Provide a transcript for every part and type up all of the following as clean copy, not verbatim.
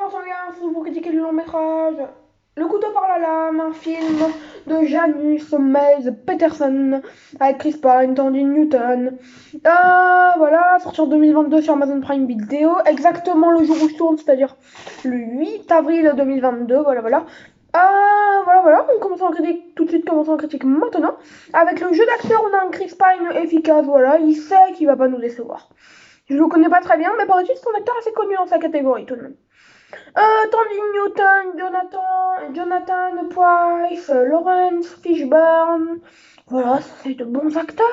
on se regarde pour critiquer le long métrage Le couteau par la lame, un film de Janus Maze Peterson avec Chris Pine, Tandy Newton. Voilà, sorti en 2022 sur Amazon Prime Video, exactement le jour où je tourne, c'est-à-dire le 8 avril 2022. Voilà. Voilà, on commence en critique tout de suite, commençons en critique maintenant. Avec le jeu d'acteur, on a un Chris Pine efficace, voilà, il sait qu'il va pas nous décevoir. Je le connais pas très bien, mais par c'est un acteur assez connu dans sa catégorie tout de même. Tandy Newton, Jonathan Pryce, Lawrence Fishburne, voilà, c'est de bons acteurs.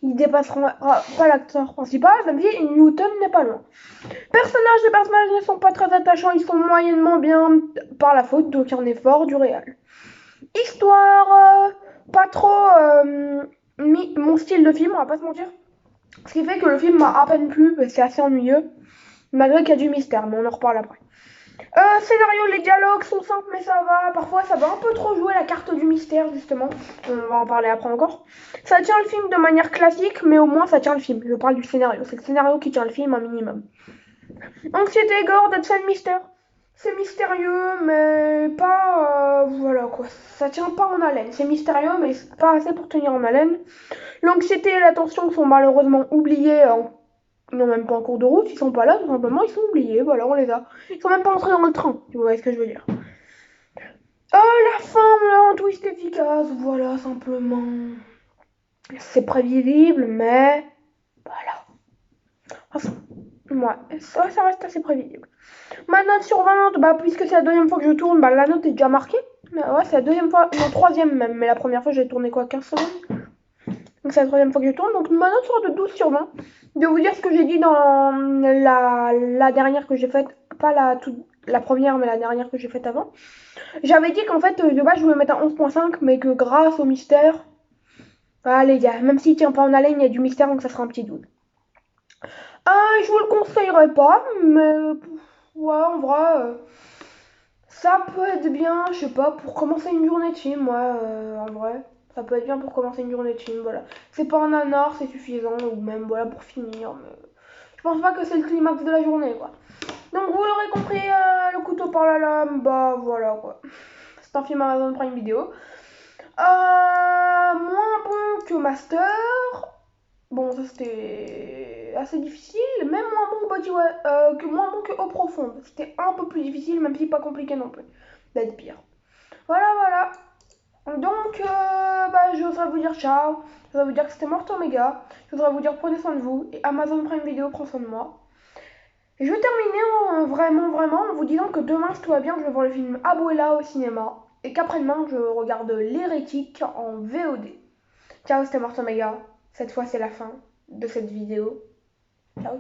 Ils dépasseront pas l'acteur principal, même si Newton n'est pas loin. Les personnages ne sont pas très attachants, ils sont moyennement bien par la faute d'aucun effort du réel. Histoire, pas trop mon style de film, on va pas se mentir. Ce qui fait que le film m'a à peine plu, c'est assez ennuyeux, malgré qu'il y a du mystère, mais on en reparle après. Scénario, les dialogues sont simples, mais ça va. Parfois, ça va un peu trop jouer la carte du mystère, justement. On va en parler après encore. Ça tient le film de manière classique, mais au moins ça tient le film. Je parle du scénario. C'est le scénario qui tient le film un minimum. Anxiété, gore, Dead Cell, mystère. C'est mystérieux, mais pas. Voilà quoi. Ça tient pas en haleine. C'est mystérieux, mais pas assez pour tenir en haleine. L'anxiété et la tension sont malheureusement oubliés. Ils n'ont même pas en cours de route, ils sont pas là, tout simplement, ils sont oubliés, voilà, on les a. Ils sont même pas entrés dans le train, tu vois ce que je veux dire. La fin, un twist efficace, voilà, simplement. C'est prévisible, mais voilà. Enfin, ouais, ça reste assez prévisible. Ma note sur 20, puisque c'est la deuxième fois que je tourne, la note est déjà marquée. Ouais, c'est la deuxième fois, non, troisième même, mais la première fois j'ai tourné quoi, 15 secondes. Donc c'est la troisième fois que je tourne, donc ma note sera de 12 sur 20. Je vais vous dire ce que j'ai dit dans la dernière que j'ai faite, pas la première, mais la dernière que j'ai faite avant. J'avais dit qu'en fait, de base, je voulais mettre un 11.5, mais que grâce au mystère, allez, même s'il tient pas en haleine, il y a du mystère, donc ça sera un petit 12. Je vous le conseillerais pas, mais ouais, en vrai, ça peut être bien, je sais pas, pour commencer une journée de film, en vrai. Ça peut être bien pour commencer une journée de film, voilà. C'est pas un nanar, c'est suffisant, ou même, voilà, pour finir, mais je pense pas que c'est le climax de la journée, quoi. Donc, vous l'aurez compris, le couteau par la lame, voilà, quoi. C'est un film Amazon Prime Video. Moins bon que Master. Bon, ça c'était assez difficile. Même moins bon moins bon que Eau Profonde. C'était un peu plus difficile, même si pas compliqué non plus. D'être pire. Voilà. Donc, je voudrais vous dire ciao. Je voudrais vous dire que c'était Morto Omega. Je voudrais vous dire prenez soin de vous. Et Amazon Prime Video prend soin de moi. Et je vais terminer vraiment en vous disant que demain, si tout va bien, je vais voir le film Abuela au cinéma. Et qu'après-demain, je regarde L'Hérétique en VOD. Ciao, c'était Morto Omega. Cette fois, c'est la fin de cette vidéo. Ciao.